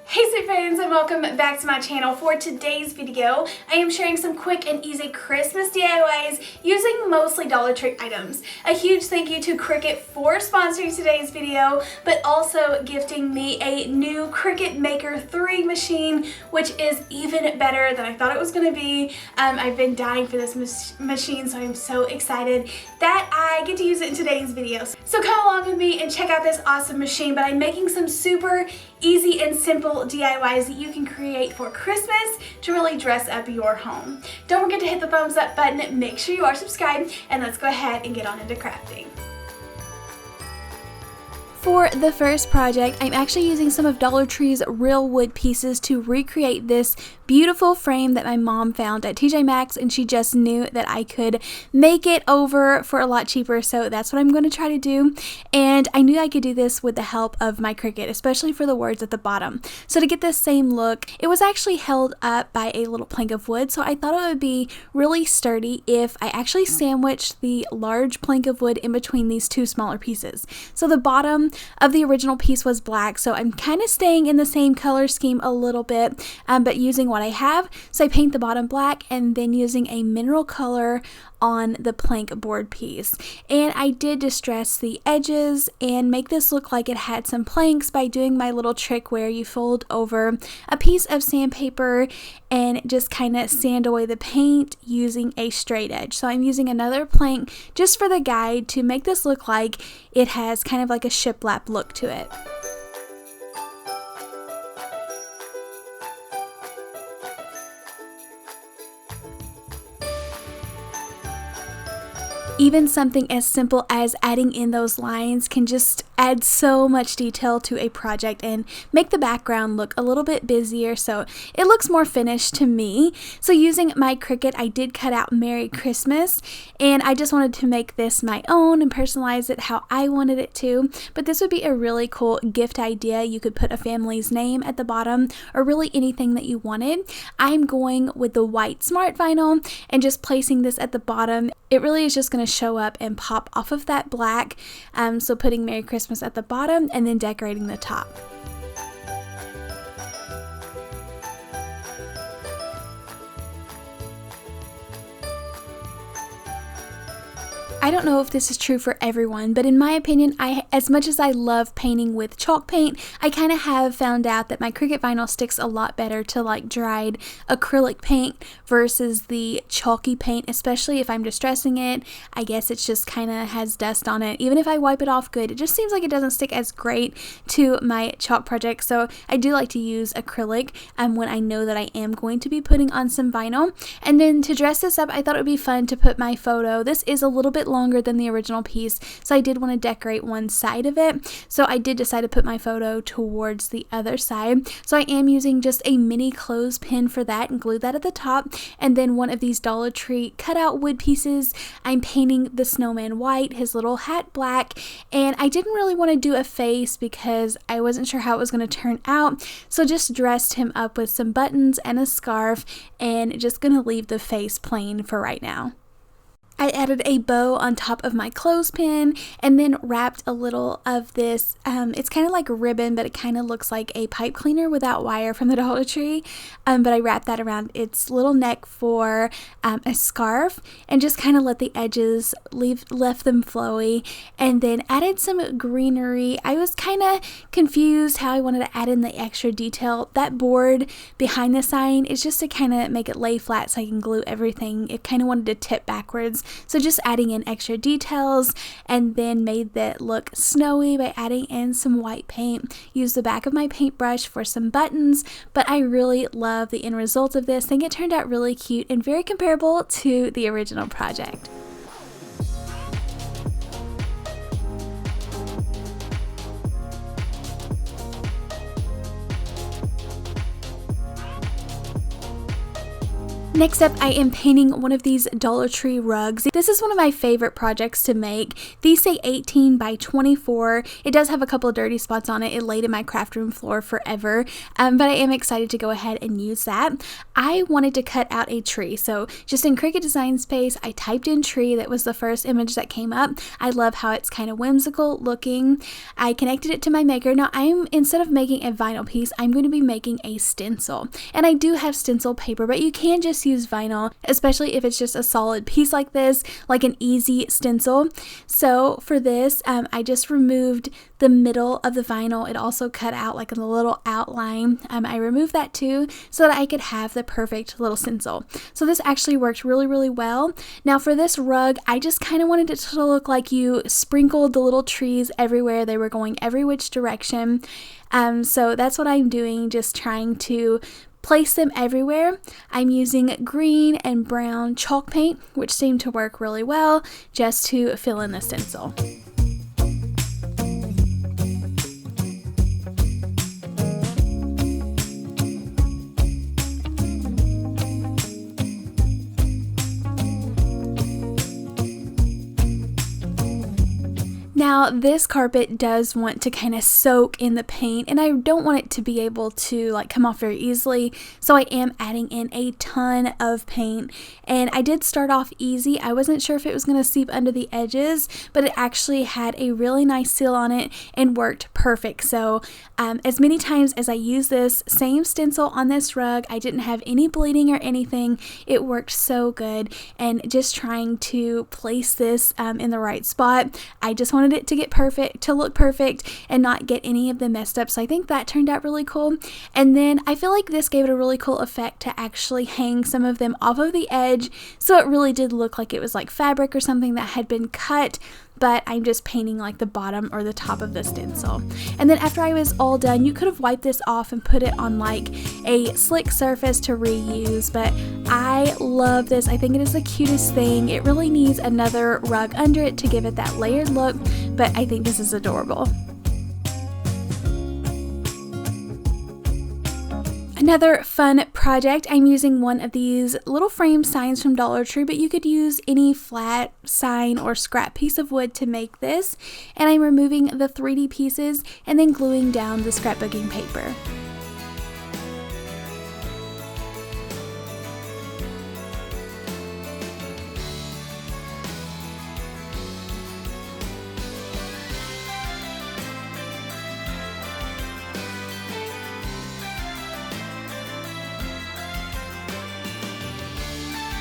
Hey Sweet Friends, and welcome back to my channel. For today's video, I am sharing some quick and easy Christmas DIYs using mostly Dollar Tree items. A huge thank you to Cricut for sponsoring today's video, but also gifting me a new Cricut Maker 3 machine, which is even better than I thought it was going to be. I've been dying for this machine, so I'm so excited that I get to use it in today's video. So come along with me and check out this awesome machine, but I'm making some super easy and simple DIYs that you can create for Christmas to really dress up your home. Don't forget to hit the thumbs up button, make sure you are subscribed, and let's go ahead and get on into crafting. For the first project, I'm actually using some of Dollar Tree's real wood pieces to recreate this beautiful frame that my mom found at TJ Maxx, and she just knew that I could make it over for a lot cheaper, so that's what I'm going to try to do. And I knew I could do this with the help of my Cricut, especially for the words at the bottom. So to get this same look, it was actually held up by a little plank of wood, so I thought it would be really sturdy if I actually sandwiched the large plank of wood in between these two smaller pieces. So the bottom of the original piece was black, so I'm kind of staying in the same color scheme a little bit, but using what I have. So I paint the bottom black and then using a mineral color on the plank board piece. And I did distress the edges and make this look like it had some planks by doing my little trick where you fold over a piece of sandpaper and just kind of sand away the paint using a straight edge. So I'm using another plank just for the guide to make this look like it has kind of like a shiplap look to it. Even something as simple as adding in those lines can just add so much detail to a project and make the background look a little bit busier, so it looks more finished to me. So using my Cricut, I did cut out Merry Christmas, and I just wanted to make this my own and personalize it how I wanted it to. But this would be a really cool gift idea. You could put a family's name at the bottom or really anything that you wanted. I'm going with the white smart vinyl and just placing this at the bottom. It really is just going to show up and pop off of that black, so putting Merry Christmas at the bottom and then decorating the top. I don't know if this is true for everyone, but in my opinion, as much as I love painting with chalk paint, I kind of have found out that my Cricut vinyl sticks a lot better to like dried acrylic paint versus the chalky paint, especially if I'm distressing it. I guess it's just kind of has dust on it. Even if I wipe it off good, it just seems like it doesn't stick as great to my chalk project. So I do like to use acrylic when I know that I am going to be putting on some vinyl. And then to dress this up, I thought it would be fun to put my photo. This is a little bit longer than the original piece, so I did want to decorate one side of it, so I did decide to put my photo towards the other side. So I am using just a mini clothespin for that and glue that at the top, and then one of these Dollar Tree cutout wood pieces. I'm painting the snowman white, his little hat black, and I didn't really want to do a face because I wasn't sure how it was going to turn out, so just dressed him up with some buttons and a scarf and just going to leave the face plain for right now. I added a bow on top of my clothespin and then wrapped a little of this, it's kind of like a ribbon, but it kind of looks like a pipe cleaner without wire from the Dollar Tree, but I wrapped that around its little neck for a scarf and just kind of let the edges left them flowy, and then added some greenery. I was kind of confused how I wanted to add in the extra detail. That board behind the sign is just to kind of make it lay flat so I can glue everything. It kind of wanted to tip backwards. So just adding in extra details, and then made that look snowy by adding in some white paint. Used the back of my paintbrush for some buttons, but I really love the end result of this. I think it turned out really cute and very comparable to the original project. Next up, I am painting one of these Dollar Tree rugs. This is one of my favorite projects to make. These say 18 by 24. It does have a couple of dirty spots on it. It laid in my craft room floor forever, but I am excited to go ahead and use that. I wanted to cut out a tree, so just in Cricut Design Space, I typed in tree. That was the first image that came up. I love how it's kind of whimsical looking. I connected it to my maker. Now, instead of making a vinyl piece, I'm going to be making a stencil, and I do have stencil paper, but you can just use vinyl, especially if it's just a solid piece like this, like an easy stencil. So for this, I just removed the middle of the vinyl. It also cut out like a little outline. I removed that too so that I could have the perfect little stencil. So this actually worked really, really well. Now for this rug, I just kind of wanted it to look like you sprinkled the little trees everywhere. They were going every which direction. So that's what I'm doing, just trying to place them everywhere. I'm using green and brown chalk paint, which seemed to work really well, just to fill in the stencil. Now this carpet does want to kind of soak in the paint, and I don't want it to be able to like come off very easily, so I am adding in a ton of paint. And I did start off easy. I wasn't sure if it was going to seep under the edges, but it actually had a really nice seal on it and worked perfect. So as many times as I used this same stencil on this rug, I didn't have any bleeding or anything. It worked so good, and just trying to place this in the right spot, I just wanted it to get perfect, to look perfect and not get any of them messed up. So I think that turned out really cool. And then I feel like this gave it a really cool effect to actually hang some of them off of the edge, so it really did look like it was like fabric or something that had been cut, but I'm just painting like the bottom or the top of the stencil. And then after I was all done, you could have wiped this off and put it on like a slick surface to reuse, but I love this. I think it is the cutest thing. It really needs another rug under it to give it that layered look, but I think this is adorable. Another fun project, I'm using one of these little frame signs from Dollar Tree, but you could use any flat sign or scrap piece of wood to make this. And I'm removing the 3D pieces and then gluing down the scrapbooking paper.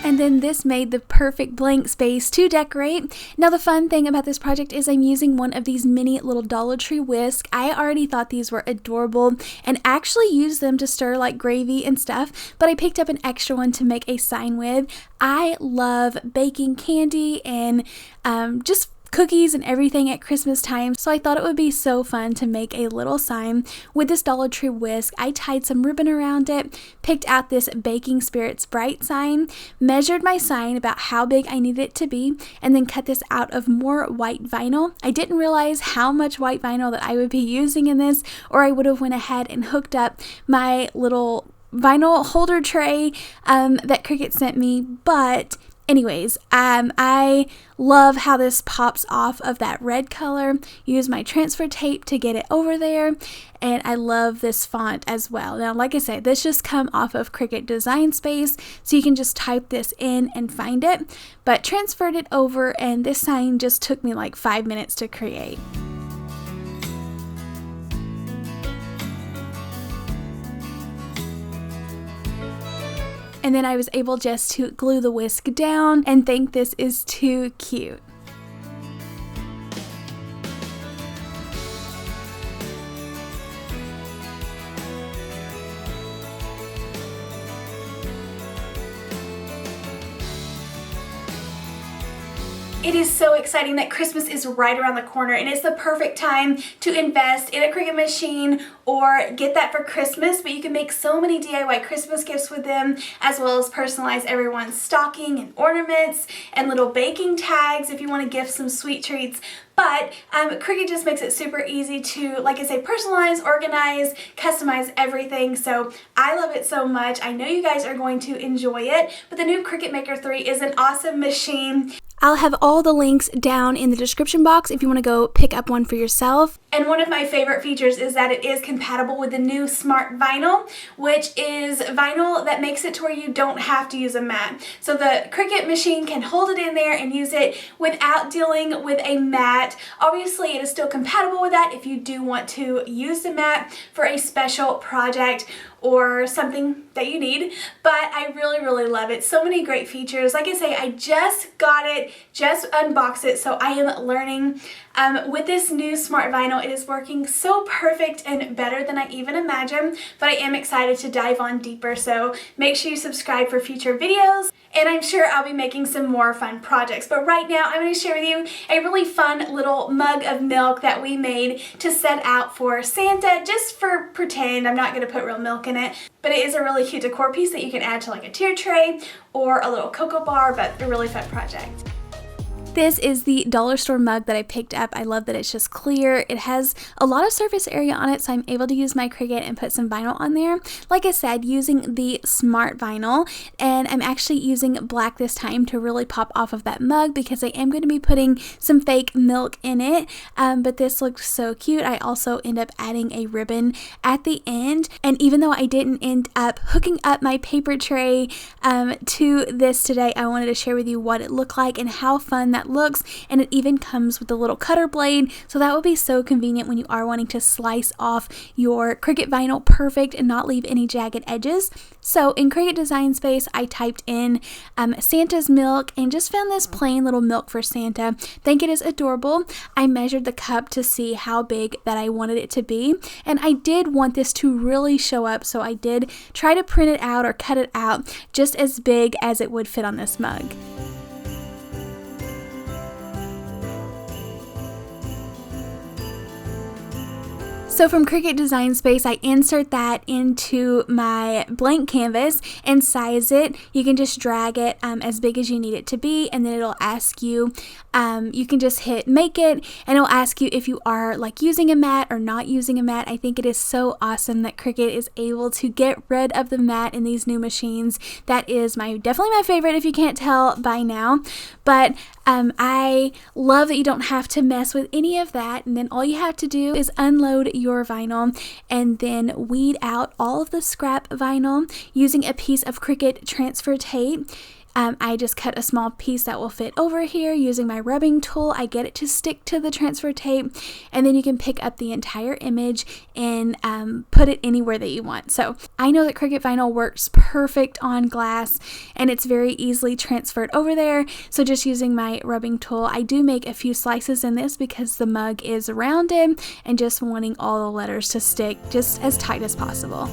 And then this made the perfect blank space to decorate. Now the fun thing about this project is I'm using one of these mini little Dollar Tree whisks. I already thought these were adorable and actually used them to stir like gravy and stuff, but I picked up an extra one to make a sign with. I love baking candy and just cookies and everything at Christmas time, so I thought it would be so fun to make a little sign with this Dollar Tree whisk. I tied some ribbon around it, picked out this Baking Spirits Bright sign, measured my sign about how big I needed it to be, and then cut this out of more white vinyl. I didn't realize how much white vinyl that I would be using in this, or I would have went ahead and hooked up my little vinyl holder tray that Cricut sent me, but anyways, I love how this pops off of that red color. Use my transfer tape to get it over there, and I love this font as well. Now, like I said, this just come off of Cricut Design Space, so you can just type this in and find it, but transferred it over, and this sign just took me like 5 minutes to create. And then I was able just to glue the whisk down and think this is too cute. It is so exciting that Christmas is right around the corner, and it's the perfect time to invest in a Cricut machine or get that for Christmas, but you can make so many DIY Christmas gifts with them, as well as personalize everyone's stocking and ornaments and little baking tags if you want to gift some sweet treats. But Cricut just makes it super easy to, like I say, personalize, organize, customize everything. So I love it so much. I know you guys are going to enjoy it, but the new Cricut Maker 3 is an awesome machine. I'll have all the links down in the description box if you want to go pick up one for yourself. And one of my favorite features is that it is compatible with the new Smart Vinyl, which is vinyl that makes it to where you don't have to use a mat. So the Cricut machine can hold it in there and use it without dealing with a mat. Obviously, it is still compatible with that if you do want to use the mat for a special project or something that you need, but I really love it. So many great features. Like I say, I just got it, just unboxed it, so I am learning. With this new Smart Vinyl, it is working so perfect and better than I even imagined, but I am excited to dive on deeper, so make sure you subscribe for future videos, and I'm sure I'll be making some more fun projects. But right now, I'm going to share with you a really fun little mug of milk that we made to set out for Santa, just for pretend. I'm not going to put real milk in it, but it is a really cute decor piece that you can add to like a tier tray or a little cocoa bar, but a really fun project. This is the dollar store mug that I picked up. I love that it's just clear. It has a lot of surface area on it, so I'm able to use my Cricut and put some vinyl on there. Like I said, using the Smart Vinyl, and I'm actually using black this time to really pop off of that mug because I am going to be putting some fake milk in it, but this looks so cute. I also end up adding a ribbon at the end, and even though I didn't end up hooking up my paper tray to this today, I wanted to share with you what it looked like and how fun that looks. And it even comes with a little cutter blade, so that would be so convenient when you are wanting to slice off your Cricut vinyl perfect and not leave any jagged edges. So in Cricut Design Space, I typed in Santa's milk and just found this plain little milk for Santa. Think it is adorable. I measured the cup to see how big that I wanted it to be, and I did want this to really show up, so I did try to print it out or cut it out just as big as it would fit on this mug. So from Cricut Design Space, I insert that into my blank canvas and size it. You can just drag it as big as you need it to be, and then it'll ask you, you can just hit make it, and it'll ask you if you are like using a mat or not using a mat. I think it is so awesome that Cricut is able to get rid of the mat in these new machines. That is definitely my favorite, if you can't tell by now. But I love that you don't have to mess with any of that, and then all you have to do is unload your vinyl and then weed out all of the scrap vinyl using a piece of Cricut transfer tape. I just cut a small piece that will fit over here using my rubbing tool. I get it to stick to the transfer tape, and then you can pick up the entire image and put it anywhere that you want. So I know that Cricut vinyl works perfect on glass, and it's very easily transferred over there. So just using my rubbing tool, I do make a few slices in this because the mug is rounded, and just wanting all the letters to stick just as tight as possible.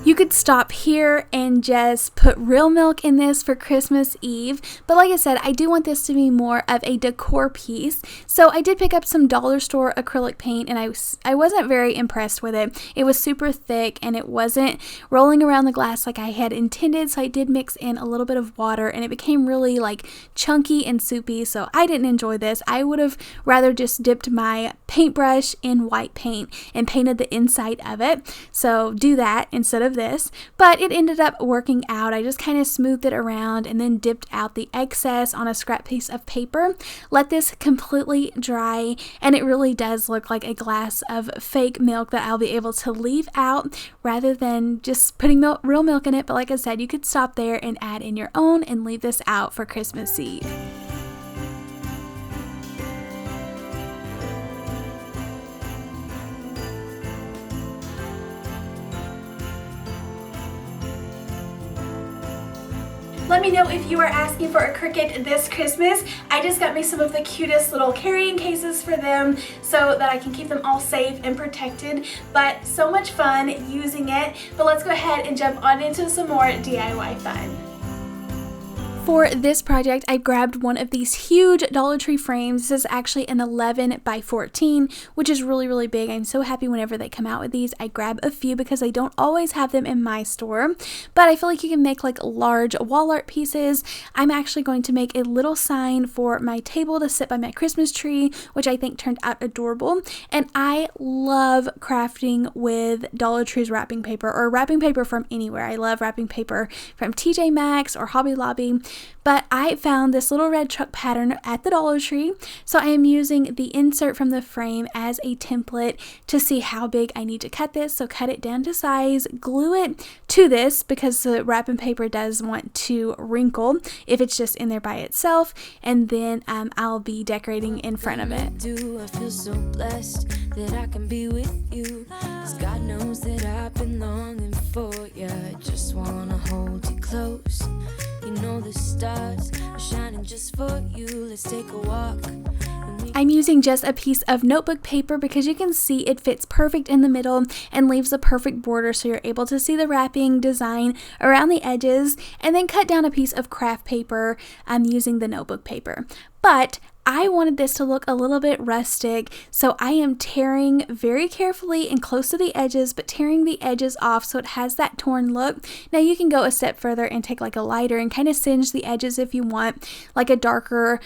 You could stop here and just put real milk in this for Christmas Eve, but like I said, I do want this to be more of a decor piece. So I did pick up some dollar store acrylic paint, and I wasn't very impressed with it. It was super thick and it wasn't rolling around the glass like I had intended, so I did mix in a little bit of water and it became really like chunky and soupy, so I didn't enjoy this. I would have rather just dipped my paintbrush in white paint and painted the inside of it. So do that instead of this, but it ended up working out. I just kind of smoothed it around and then dipped out the excess on a scrap piece of paper. Let this completely dry, and it really does look like a glass of fake milk that I'll be able to leave out rather than just putting real milk in it. But like I said, you could stop there and add in your own and leave this out for Christmas Eve. let me know if you are asking for a Cricut this Christmas. I just got me some of the cutest little carrying cases for them so that I can keep them all safe and protected, but so much fun using it. But let's go ahead and jump on into some more DIY fun. For this project, I grabbed one of these huge Dollar Tree frames. This is actually an 11 by 14, which is really big. I'm so happy whenever they come out with these. I grab a few because I don't always have them in my store, but I feel like you can make like large wall art pieces. I'm actually going to make a little sign for my table to sit by my Christmas tree, which I think turned out adorable. And I love crafting with Dollar Tree's wrapping paper, or wrapping paper from anywhere. I love wrapping paper from TJ Maxx or Hobby Lobby. But I found this little red truck pattern at the Dollar Tree, so I am using the insert from the frame as a template to see how big I need to cut this. So cut it down to size, glue it to this because the wrapping paper does want to wrinkle if it's just in there by itself, and then I'll be decorating in front of it. I feel so blessed that I can be with you, 'cause God knows that I've been longing for you. I just wanna hold you close. You know the stars are shining just for you. Let's take a walk. I'm using just a piece of notebook paper because you can see it fits perfect in the middle and leaves a perfect border, so you're able to see the wrapping design around the edges, and then cut down a piece of craft paper using the notebook paper. But I wanted this to look a little bit rustic, so I am tearing very carefully and close to the edges, but tearing the edges off so it has that torn look. Now you can go a step further and take like a lighter and kind of singe the edges if you want like a darker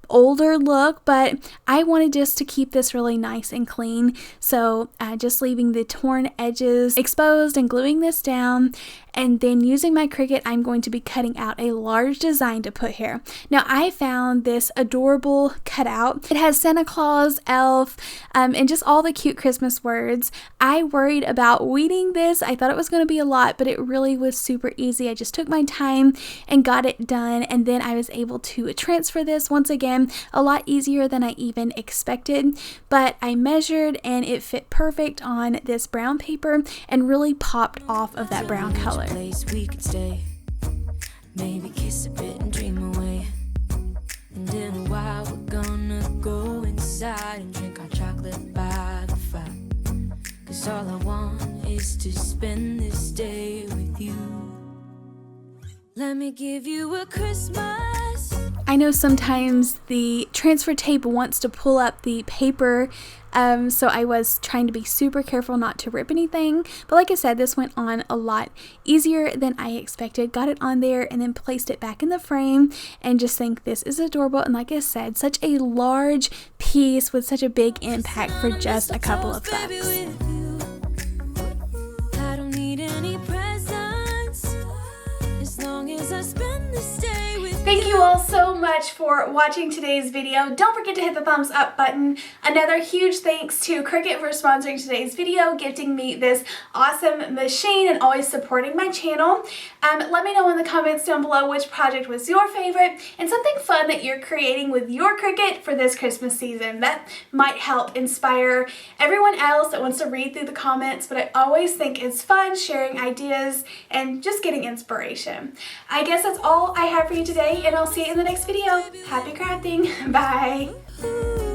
older look, but I wanted just to keep this really nice and clean, so just leaving the torn edges exposed and gluing this down. And then using my Cricut, I'm going to be cutting out a large design to put here. Now I found this adorable cutout. It has Santa Claus, elf, and just all the cute Christmas words. I worried about weeding this. I thought it was going to be a lot, but it really was super easy. I just took my time and got it done, and then I was able to transfer this once again a lot easier than I even expected. But I measured and it fit perfect on this brown paper and really popped off of that brown color. Place we could stay, maybe kiss a bit and dream away. And in a while we're gonna go inside and drink our chocolate by the fire, 'cause all I want is to spend this day with you. Let me give you a Christmas. I know sometimes the transfer tape wants to pull up the paper, so I was trying to be super careful not to rip anything. But like I said, this went on a lot easier than I expected. Got it on there and then placed it back in the frame, and just think this is adorable. And like I said, such a large piece with such a big impact for just a couple of bucks. I don't need any presents as long as I spend this day with you. Thank you all so much for watching today's video. Don't forget to hit the thumbs up button. Another huge thanks to Cricut for sponsoring today's video, gifting me this awesome machine and always supporting my channel. Let me know in the comments down below which project was your favorite and something fun that you're creating with your Cricut for this Christmas season. That might help inspire everyone else that wants to read through the comments, but I always think it's fun sharing ideas and just getting inspiration. I guess that's all I have for you today, and I'll see you in the next video. Happy crafting. Bye.